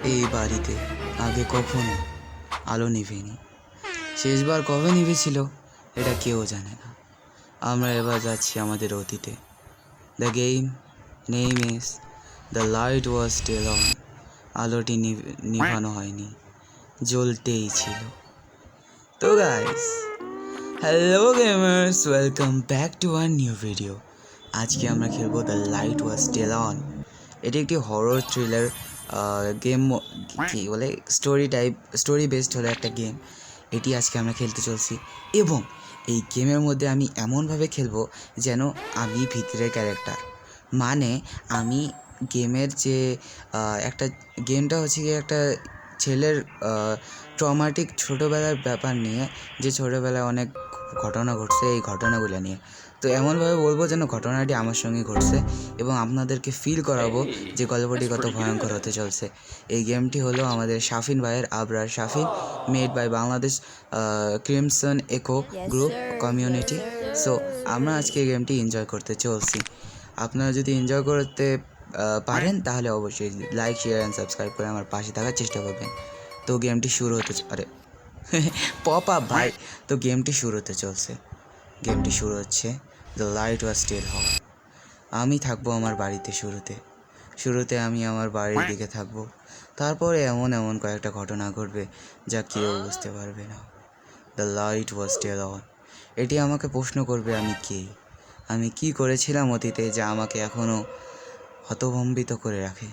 এই বাড়িতে আগে কখনো আলো নিভেনি। শেষবার কবে নিভেছিল এটা কেউ জানে না। আমরা এবার যাচ্ছি আমাদের অতীতে। The game name is the light was still on. আলোটি নিভানো হয়নি, জ্বলতেই ছিল। তো guys, hello gamers, welcome back to our new video. আজকে আমরা খেলবো the light was still on. এটি একটি হরর থ্রিলার গেম, কি বলে, স্টোরি বেসড হলো একটা গেম। এটি আজকে আমরা খেলতে চলছি এবং এই গেমের মধ্যে আমি এমনভাবে খেলবো যেন আমি ভিতরের ক্যারেক্টার। মানে আমি গেমের যে গেমটা হচ্ছে কি একটা ছেলের ট্রমাটিক ছোটোবেলার ব্যাপার নিয়ে, যে ছোটোবেলায় অনেক ঘটনা ঘটছে, এই ঘটনাগুলো নিয়ে। তো এমনভাবে বলবো যেন ঘটনাটি আমার সঙ্গে ঘটছে এবং আপনাদেরকে ফিল করাবো যে গল্পটি কত ভয়ঙ্কর হতে চলছে। এই গেমটি হলো আমাদের শাফিন ভাইয়ের, Abrar Shafin, made by Bangladesh crimson echo group community. So আমরা আজকে এই গেমটি এনজয় করতে চলছি। আপনারা যদি এনজয় করতে পারেন তাহলে অবশ্যই লাইক, শেয়ার অ্যান্ড সাবস্ক্রাইব করে আমার পাশে থাকার চেষ্টা করবেন। তো গেমটি শুরু হতে পপ আপ ভাই। তো গেমটি শুরু হতে চলছে। গেমটি শুরু হচ্ছে। The light was still on. আমি থাকবো আমার বাড়িতে। শুরুতে আমি আমার বাড়ির দিকে থাকবো। তারপরে এমন কয়েকটা ঘটনা ঘটবে যা কেউ বুঝতে পারবে না। The light was still on. এটি আমাকে প্রশ্ন করবে আমি কে, আমি কি করেছিলাম অতীতে যা আমাকে এখনও হতভম্বিত করে রাখে।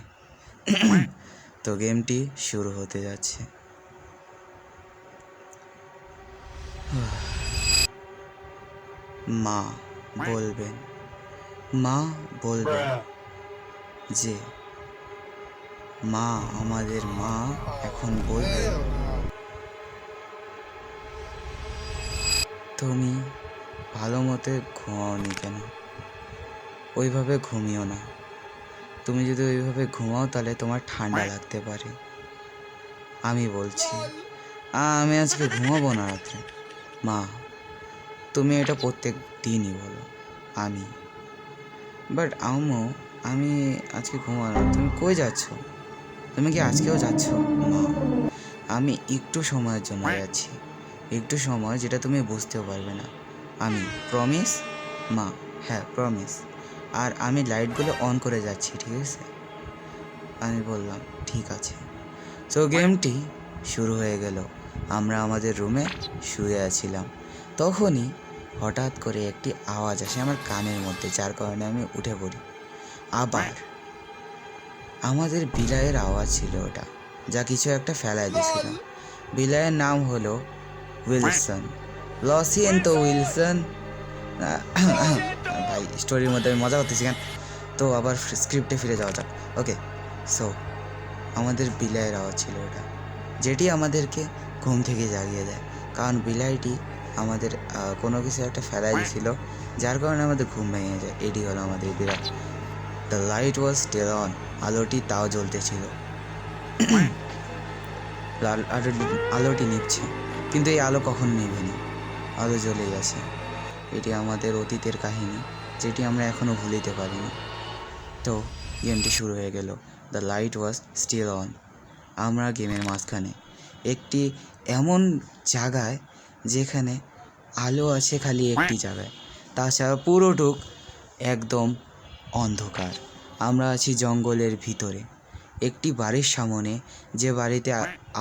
তো গেমটি শুরু হতে যাচ্ছে। মা বলবেন যে আমাদের মা এখন বলবে, তুমি ভালো মতো ঘুমাওনি কেন? ওইভাবে ঘুমিও না। তুমি যদি ওইভাবে ঘুমাও তাহলে তোমার ঠান্ডা লাগতে পারে। আমি বলছি আমি আজকে ঘুমাবো না রাত্রে। মা, তুমি এটা প্রত্যেক দিনই বলো। বাট আম্মু, আমি আজকে ঘুমাবো না। তুমি কই যাচ্ছ? তুমি কি আজকেও যাচ্ছ? মা, আমি একটু সময়ের জন্য যাচ্ছি, একটু সময় যেটা তুমি বুঝতেও পারবে না। আমি প্রমিস। মা, হ্যাঁ প্রমিস। আর আমি লাইটগুলো অন করে যাচ্ছি, ঠিক আছে? আমি বললাম ঠিক আছে। তো গেমটি শুরু হয়ে গেল। আমরা আমাদের রুমে শুয়ে আছিলাম। তখনই হঠাৎ করে একটি আওয়াজ আসে আমার কানের মধ্যে, যার কারণে আমি উঠে পড়ি। আবার আমাদের বিলাইয়ের আওয়াজ ছিল ওটা, যা কিছু একটা ফেলায় দিয়েছিল। বিলাইয়ের নাম হলো উইলসন। লসিয়েন্তো উইলসন। ভাই, স্টোরির মধ্যে আমি মজা করতেছি কেন? তো আবার স্ক্রিপ্টে ফিরে যাওয়া যাক। ওকে, সো আমাদের বিলাইয়ের আওয়াজ ছিল ওটা, যেটি আমাদেরকে ঘুম থেকে জাগিয়ে দেয়। কারণ বিলাইটি আমাদের কোনো কিছু একটা ফেলাই দিয়েছিল, যার কারণে আমাদের ঘুম ভেঙে যায়। এটি হলো আমাদের বিড়াল। The light was still on. আলোটি তাও জ্বলতেছিল। আলোটি নিভছে, কিন্তু এই আলো কখন নিভেনি, আলো জ্বলেই আছে। এটি আমাদের অতীতের কাহিনী, যেটি আমরা এখনও ভুলিতে পারিনি। তো গেমটি শুরু হয়ে গেল। The light was still on. আমরা গেমের মাঝখানে একটি এমন জায়গায় যেখানে আলো আছে খালি একটি জায়গায়, তাছাড়া পুরোটুক একদম অন্ধকার। আমরা আছি জঙ্গলের ভিতরে একটি বাড়ির সামনে, যে বাড়িতে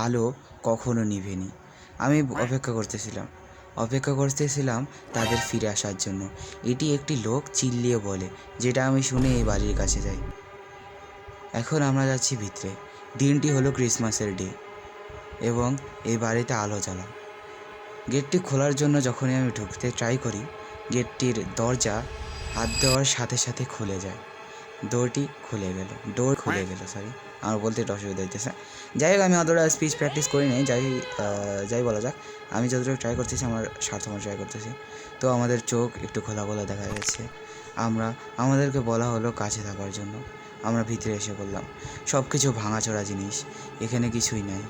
আলো কখনো নিভেনি। আমি অপেক্ষা করতেছিলাম তাদের ফিরে আসার জন্য। এটি একটি লোক চিল্লিয়ে বলে, যেটা আমি শুনে এই বাড়ির কাছে যাই। এখন আমরা যাচ্ছি ভিতরে। দিনটি হলো ক্রিসমাসের ডে এবং এই বাড়িতে আলো জ্বালা। গেটটি খোলার জন্য যখনই আমি ঢুকতে ট্রাই করি, গেটটির দরজা হাত দেওয়ার সাথে সাথে খুলে যায়। ডোর খুলে গেল, সরি, আমার বলতে একটু অসুবিধা হইতেছে। যাই হোক, আমি অতটা স্পিচ প্র্যাকটিস করি নাই। যাই বলা যাক, আমি যতটুকু ট্রাই করতেছি আমার স্বার্থমত ট্রাই করতেছি। তো আমাদের চোখ একটু খোলা দেখা যাচ্ছে। আমাদেরকে বলা হলো কাছে থাকার জন্য। আমরা ভিতরে এসে বললাম সব কিছু ভাঙাচোরা জিনিস, এখানে কিছুই নাই।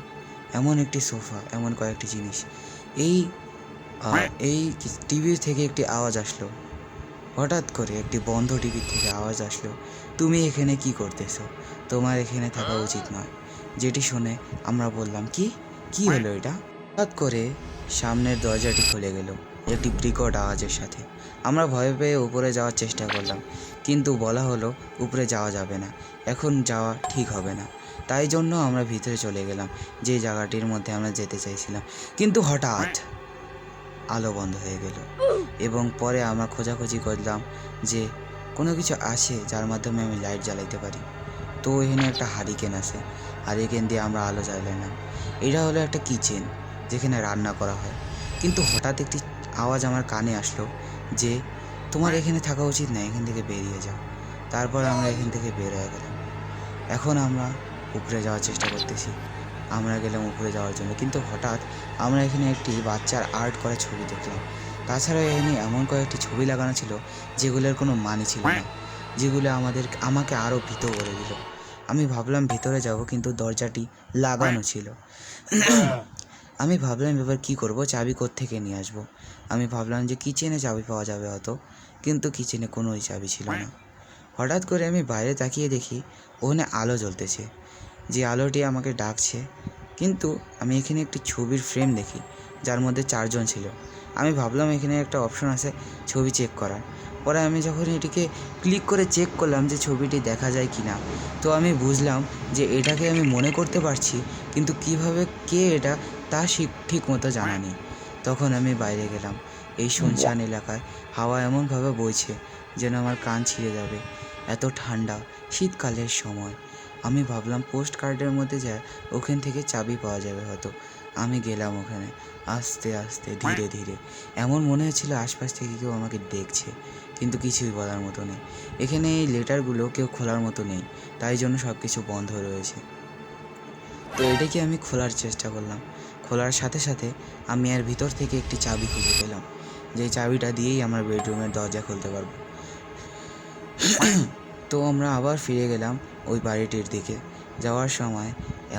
এমন একটি সোফা, এমন কয়েকটি জিনিস। এই টিভির থেকে একটি আওয়াজ আসলো। হঠাৎ করে একটি বন্ধ টিভির থেকে আওয়াজ আসলো, তুমি এখানে কি করতেছো? তোমার এখানে থাকা উচিত নয়। যেটি শুনে আমরা বললাম, কি কি হলো এটা? হঠাৎ করে সামনের দরজাটি খুলে গেল একটি বিকট আওয়াজের সাথে। আমরা ভয় পেয়ে উপরে যাওয়ার চেষ্টা করলাম, কিন্তু বলা হলো উপরে যাওয়া যাবে না, এখন যাওয়া ঠিক হবে না। তাই জন্য আমরা ভিতরে চলে গেলাম, যে জায়গাটির মধ্যে আমরা যেতে চাইছিলাম। কিন্তু হঠাৎ আলো বন্ধ হয়ে গেল এবং পরে আমরা খোঁজাখুঁজি করলাম যে কোনো কিছু আছে যার মাধ্যমে আমি লাইট জ্বালাইতে পারি। তো এখানে একটা হারিকেন আছে, হারিকেন দিয়ে আমরা আলো জ্বালাইলাম। এটা হলো একটা কিচেন যেখানে রান্না করা হয়। কিন্তু হঠাৎ একটি আওয়াজ আমার কানে আসলো যে তোমার এখানে থাকা উচিত না, এখান থেকে বেরিয়ে যাও। তারপর আমরা এখান থেকে বের হয়ে গেলাম। এখন আমরা উপরে যাওয়ার চেষ্টা করতেছি। আমরা গেলাম উপরে যাওয়ার জন্য, কিন্তু হঠাৎ আমরা এখানে একটি বাচ্চার আর্ট করা ছবি দেখলাম। তাছাড়া এখানে এমন কয়েকটি ছবি লাগানো ছিল যেগুলোর কোনো মানে ছিল না, যেগুলো আমাকে আরও ভীত করে দিল। আমি ভাবলাম ভিতরে যাব, কিন্তু দরজাটি লাগানো ছিল। আমি ভাবলাম এবার কী করব, চাবি কোত্থেকে নিয়ে আসবো। আমি ভাবলাম যে কিচেনে চাবি পাওয়া যাবে হয়তো, কিন্তু কিচেনে কোনোই চাবি ছিল না। হঠাৎ করে আমি বাইরে তাকিয়ে দেখি ওখানে আলো জ্বলতেছে, যে আলোটি আমাকে ডাকছে। কিন্তু আমি এখানে একটি ছবির ফ্রেম দেখি যার মধ্যে 4 জন ছিল। আমি ভাবলাম এখানে একটা অপশন আছে ছবি চেক করার। পরে আমি যখন এটিকে ক্লিক করে চেক করলাম যে ছবিটি দেখা যায় কি না, তো আমি বুঝলাম যে এটাকে আমি মনে করতে পারছি, কিন্তু কিভাবে কে এটা তা ঠিক মতো জানা নেই। তখন আমি বাইরে গেলাম। এই শুনশান এলাকায় হাওয়া এমনভাবে বইছে যেন আমার কান ছিঁড়ে যাবে, এত ঠান্ডা শীতকালের সময়। আমি ভাবলাম পোস্ট কার্ডের মধ্যে যায় ওখান থেকে চাবি পাওয়া যাবে হয়তো। আমি গেলাম ওখানে আস্তে আস্তে ধীরে ধীরে। এমন মনে হচ্ছিল আশপাশ থেকে কেউ আমাকে দেখছে, কিন্তু কিছুই বলার মতো নেই। এখানে এই লেটারগুলো কেউ খোলার মতো নেই, তাই জন্য সব কিছু বন্ধ রয়েছে। তো এটাকে আমি খোলার চেষ্টা করলাম। খোলার সাথে সাথে আমি এর ভিতর থেকে একটি চাবি খুঁজে পেলাম, যে চাবিটা দিয়েই আমরা বেডরুমের দরজা খুলতে পারবো। তো আমরা আবার ফিরে গেলাম ওই বাড়িটির দিকে। যাওয়ার সময়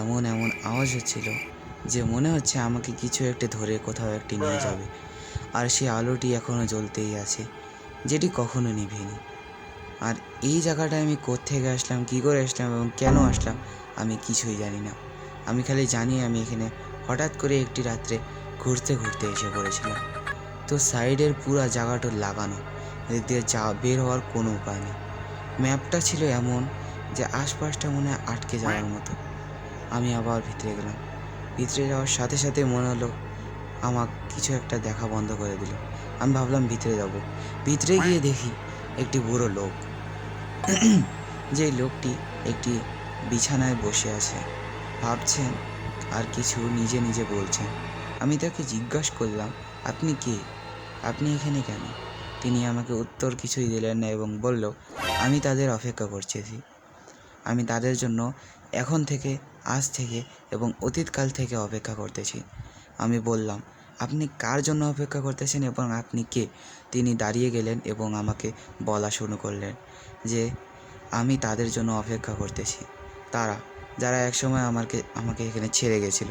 এমন আওয়াজ হচ্ছিল যে মনে হচ্ছে আমাকে কিছু একটা ধরে কোথাও একটি নিয়ে যাবে। আর সেই আলোটি এখনও জ্বলতেই আছে, যেটি কখনো নিভেনি। আর এই জায়গাটায় আমি কোত্থেকে আসলাম, কী করে আসলাম এবং কেন আসলাম আমি কিছুই জানি না। আমি খালি জানি আমি এখানে হঠাৎ করে একটি রাত্রে ঘুরতে ঘুরতে এসে পড়েছিলাম। তো সাইডের পুরা জায়গাটা লাগানো, এদিক দিয়ে বের হওয়ার কোনো উপায় নেই। ম্যাপটা ছিল এমন যে আশপাশটা মনে হয় আটকে যাওয়ার মতো। আমি আবার ভিতরে গেলাম। ভিতরে যাওয়ার সাথে সাথে মনে হলো আমার কিছু একটা দেখা বন্ধ করে দিল। আমি ভাবলাম ভিতরে যাব। ভিতরে গিয়ে দেখি একটি বুড়ো লোক, যেই লোকটি একটি বিছানায় বসে আছে, ভাবছেন আর কিছু নিজে নিজে বলছেন। আমি তাকে জিজ্ঞাসা করলাম, আপনি কে, আপনি এখানে কেন? তিনি আমাকে উত্তর কিছুই দিলেন না এবং বলল, আমি তাদের অপেক্ষা করতেছি। আমি তাদের জন্য এখন থেকে, আজ থেকে এবং অতীতকাল থেকে অপেক্ষা করতেছি। আমি বললাম, আপনি কার জন্য অপেক্ষা করতেছেন এবং আপনি কে? তিনি দাঁড়িয়ে গেলেন এবং আমাকে বলা শুরু করলেন যে আমি তাদের জন্য অপেক্ষা করতেছি, যারা একসময় আমাকে এখানে ছেড়ে গেছিল,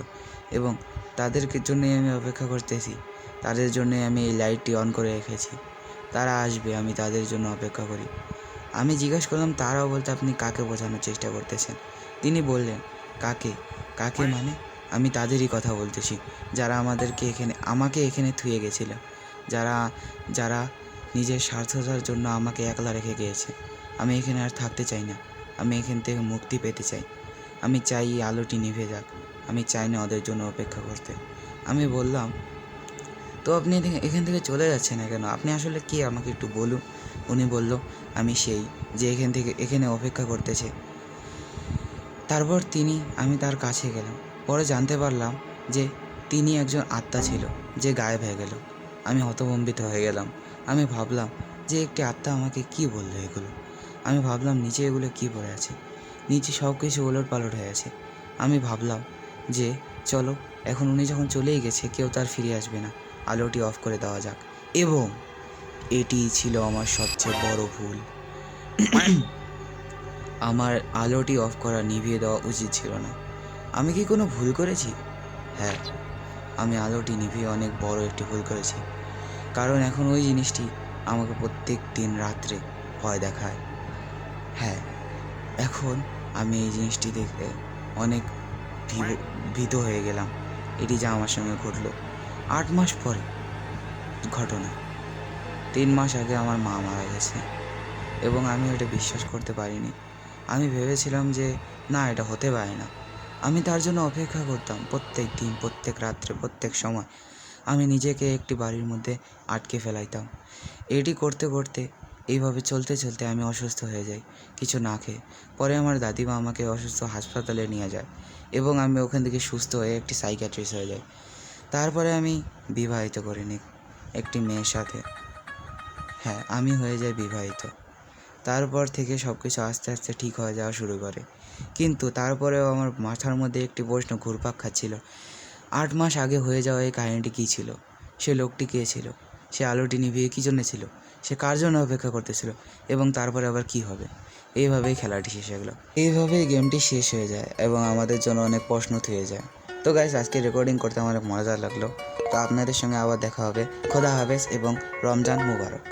এবং তাদেরকে জন্যই আমি অপেক্ষা করতেছি। তাদের জন্যই আমি এই লাইটটি অন করে রেখেছি। তারা আসবে, আমি তাদের জন্য অপেক্ষা করি। আমি জিজ্ঞাসা করলাম, তারাও বলতে আপনি কাকে বোঝানোর চেষ্টা করতেছেন? তিনি বললেন, কাকে মানে? আমি তাদেরই কথা বলতেছি, যারা আমাকে এখানে থুয়ে গেছিল, যারা নিজের স্বার্থতার জন্য আমাকে একলা রেখে গিয়েছে। আমি এখানে আর থাকতে চাই না, আমি এখান থেকে মুক্তি পেতে চাই। আমি চাই এই আলোটি নিভে যাক, আমি চাই না ওদের জন্য অপেক্ষা করতে। আমি বললাম, তো আপনি এখান থেকে চলে যাচ্ছেন না কেন? আপনি আসলে কে আমাকে একটু বলুন। উনি বলল, আমি সেই যে এখানে অপেক্ষা করতেছে। তারপর আমি তার কাছে গেলাম। পরে জানতে পারলাম যে তিনি একজন আত্মা ছিল যে গায়েব হয়ে গেল। আমি হতভম্বিত হয়ে গেলাম। আমি ভাবলাম যে একটি আত্মা আমাকে কি বললো এগুলো। আমি ভাবলাম নিচে এগুলো কি পড়ে আছে, নিচে সব কিছু ওলটপালট হয়ে আছে। আমি ভাবলাম যে চলো, এখন উনি যখন চলেই গেছে কেউ তার ফিরে আসবে না, আলোটি অফ করে দেওয়া যাক। এবং এটি ছিল আমার সবচেয়ে বড় ভুল। আমার আলোটি অফ করা, নিভিয়ে দেওয়া উচিত ছিল না। আমি কি কোনো ভুল করেছি? হ্যাঁ, আমি আলোটি নিভিয়ে অনেক বড় একটি ভুল করেছি। কারণ এখন ওই জিনিসটি আমাকে প্রত্যেক দিন রাত্রে ভয় দেখায়। হ্যাঁ, এখন আমি এই জিনিসটি দেখে অনেক ভীত হয়ে গেলাম। এটি যা আমার সঙ্গে ঘটলো 8 মাস পরে ঘটনা। 3 মাস আগে আমার মা মারা গেছে এবং আমি এটা বিশ্বাস করতে পারিনি। আমি ভেবেছিলাম যে না, এটা হতে পারে না। আমি তার জন্য অপেক্ষা করতাম প্রত্যেক দিন, প্রত্যেক রাত্রে, প্রত্যেক সময়। আমি নিজেকে একটি বাড়ির মধ্যে আটকে ফেলাইতাম। এটি করতে করতে এইভাবে চলতে চলতে আমি অসুস্থ হয়ে যাই কিছু না খেয়ে। পরে আমার দাদিমা আমাকে অসুস্থ হাসপাতালে নিয়ে যায় এবং আমি ওখান থেকে সুস্থ হয়ে একটি সাইকিয়াট্রিস্ট হয়ে যাই। তারপরে আমি বিবাহিত করে নিই একটি মেয়ের সাথে। হ্যাঁ, আমি হয়ে যাই বিবাহিত। তারপর থেকে সব কিছু আস্তে আস্তে ঠিক হয়ে যাওয়া শুরু করে। কিন্তু তারপরেও আমার মাথার মধ্যে একটি প্রশ্ন ঘুরপাক খাচ্ছিল, 8 মাস আগে হয়ে যাওয়া এই কাহিনীটি কী ছিল? সে লোকটি কে ছিল? সে আলোটি নিভিয়ে কী জন্য ছিল? সে কার জন্য অপেক্ষা করতেছিল? এবং তারপরে আবার কী হবে? এইভাবেই খেলাটি শেষ হয়ে গেল। এইভাবেই গেমটি শেষ হয়ে যায় এবং আমাদের জন্য অনেক প্রশ্ন থেকে যায়। তো গাইস, আজকে রেকর্ডিং করতে আমার অনেক মজা লাগলো। তো আপনাদের সঙ্গে আবার দেখা হবে। খোদা হাফেজ এবং রমজান মুবারক।